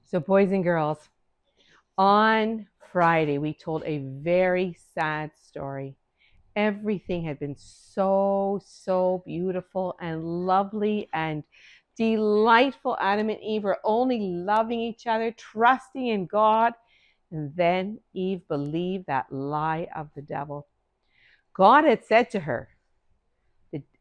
So, boys and girls, on Friday, we told a very sad story. Everything had been so beautiful and lovely and delightful. Adam and Eve were only loving each other, trusting in God. And then Eve believed that lie of the devil. God had said to her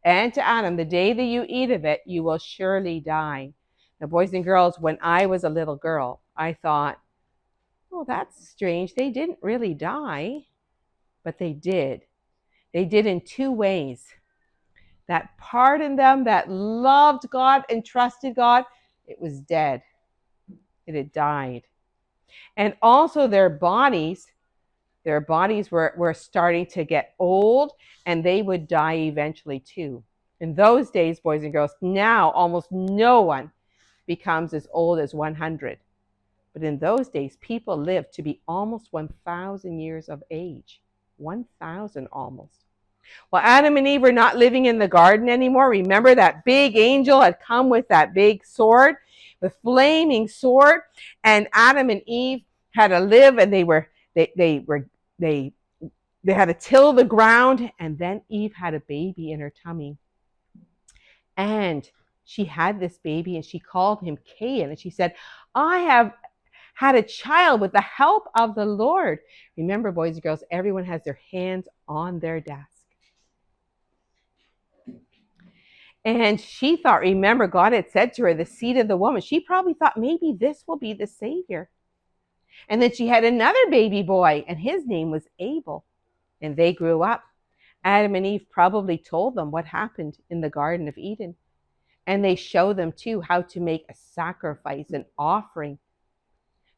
and to Adam, the day that you eat of it, you will surely die. Now, boys and girls, when I was a little girl, I thought, oh, that's strange. They didn't really die, but they did. They did in two ways. That part in them that loved God and trusted God, it was dead. It had died. And also their bodies were starting to get old, and they would die eventually too. In those days, boys and girls, now almost no one becomes as old as 100. But in those days, people lived to be almost 1,000 years of age. 1,000 almost. Well, Adam and Eve were not living in the garden anymore. Remember that big angel had come with that big sword, the flaming sword, and Adam and Eve had to live, and they had to till the ground, and then Eve had a baby in her tummy. And she had this baby, and she called him Cain, and she said, I have had a child with the help of the Lord. Remember, boys and girls, everyone has their hands on their desk. And she thought, remember, God had said to her, the seed of the woman. She probably thought maybe this will be the Savior. And then she had another baby boy, and his name was Abel. And they grew up. Adam and Eve probably told them what happened in the Garden of Eden. And they showed them, too, how to make a sacrifice, an offering.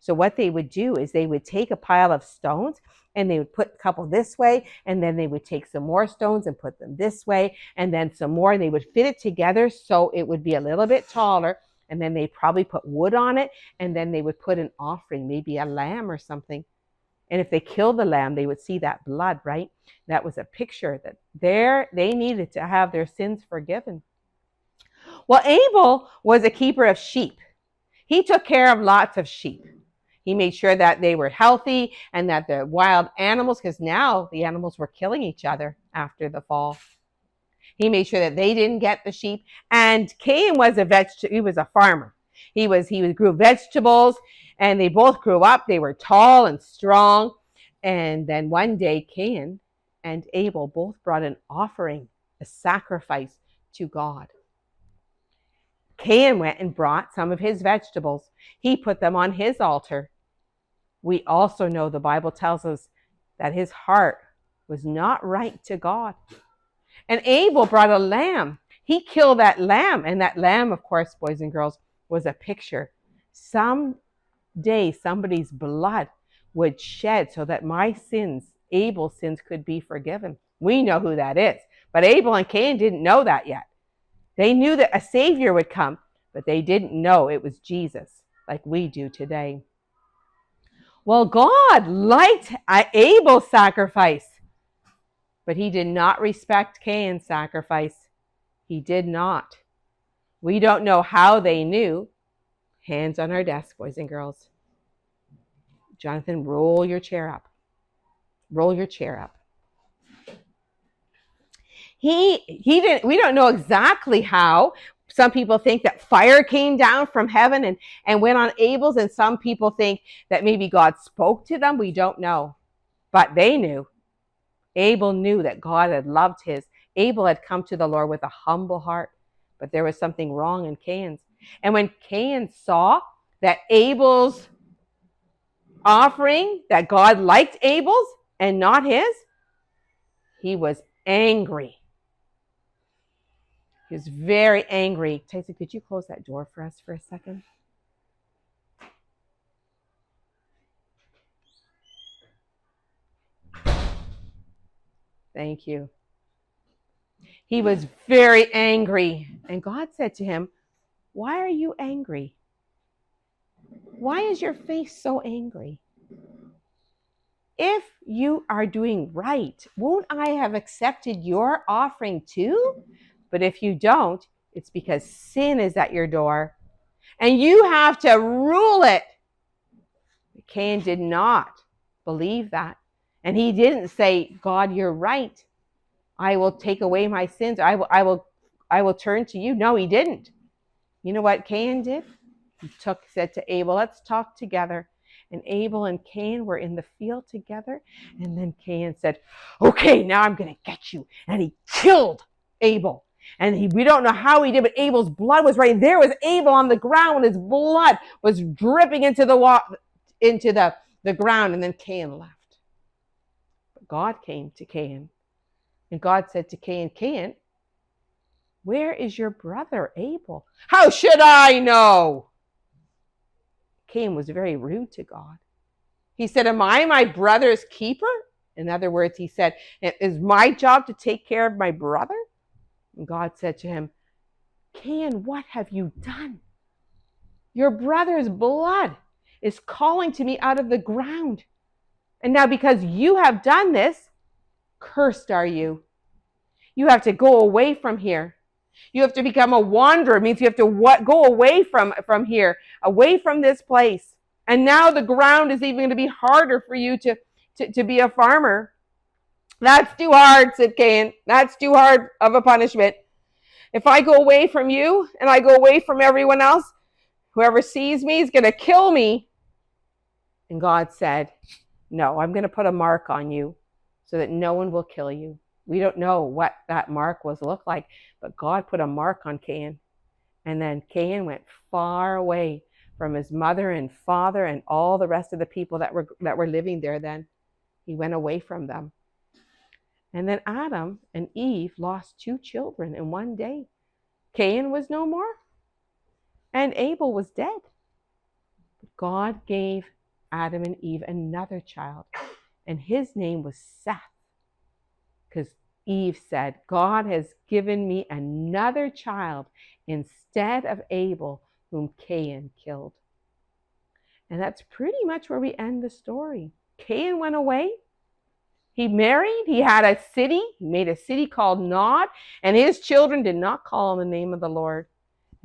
So what they would do is they would take a pile of stones, and they would put a couple this way, and then they would take some more stones and put them this way, and then some more, and they would fit it together so it would be a little bit taller, and then they'd probably put wood on it, and then they would put an offering, maybe a lamb or something. And if they killed the lamb, they would see that blood, right? That was a picture that they needed to have their sins forgiven. Well, Abel was a keeper of sheep. He took care of lots of sheep. He made sure that they were healthy and that the wild animals, because now the animals were killing each other after the fall. He made sure that they didn't get the sheep. And Cain was he was a farmer. He grew vegetables, and they both grew up. They were tall and strong. And then one day, Cain and Abel both brought an offering, a sacrifice to God. Cain went and brought some of his vegetables. He put them on his altar. We also know the Bible tells us that his heart was not right to God. And Abel brought a lamb. He killed that lamb. And that lamb, of course, boys and girls, was a picture. Someday somebody's blood would shed so that my sins, Abel's sins, could be forgiven. We know who that is. But Abel and Cain didn't know that yet. They knew that a Savior would come, but they didn't know it was Jesus, like we do today. Well, God liked Abel's sacrifice, but he did not respect Cain's sacrifice. He did not. We don't know how they knew. Hands on our desk, boys and girls. Jonathan, roll your chair up. Roll your chair up. He didn't. We don't know exactly how. Some people think that fire came down from heaven and went on Abel's, and some people think that maybe God spoke to them. We don't know. But they knew. Abel knew that God had loved his. Abel had come to the Lord with a humble heart, but there was something wrong in Cain's. And when Cain saw that Abel's offering, that God liked Abel's and not his, he was angry. He was very angry. Tyson, could you close that door for us for a second? Thank you. He was very angry. And God said to him, why are you angry? Why is your face so angry? If you are doing right, won't I have accepted your offering too? But if you don't, it's because sin is at your door. And you have to rule it. Cain did not believe that. And he didn't say, God, you're right. I will take away my sins. I will turn to you. No, he didn't. You know what Cain did? He said to Abel, let's talk together. And Abel and Cain were in the field together. And then Cain said, okay, now I'm going to get you. And he killed Abel. And we don't know how he did, but Abel's blood was right. There was Abel on the ground. His blood was dripping into the ground. And then Cain left. But God came to Cain. And God said to Cain, Cain, where is your brother Abel? How should I know? Cain was very rude to God. He said, am I my brother's keeper? In other words, he said, is my job to take care of my brother? And God said to him, Cain, what have you done? Your brother's blood is calling to me out of the ground. And now because you have done this, cursed are you. You have to go away from here. You have to become a wanderer. It means you have to go away from here, away from this place. And now the ground is even going to be harder for you to be a farmer. That's too hard, said Cain. That's too hard of a punishment. If I go away from you and I go away from everyone else, whoever sees me is going to kill me. And God said, no, I'm going to put a mark on you so that no one will kill you. We don't know what that mark was look like, but God put a mark on Cain. And then Cain went far away from his mother and father and all the rest of the people that were living there then. He went away from them. And then Adam and Eve lost 2 children in one day. Cain was no more, and Abel was dead. God gave Adam and Eve another child, and his name was Seth. Because Eve said, God has given me another child instead of Abel, whom Cain killed. And that's pretty much where we end the story. Cain went away. He married. He had a city. He made a city called Nod. And his children did not call on the name of the Lord.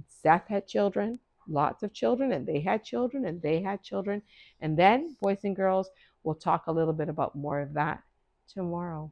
Seth had children, lots of children, and they had children, and they had children. And then, boys and girls, we'll talk a little bit about more of that tomorrow.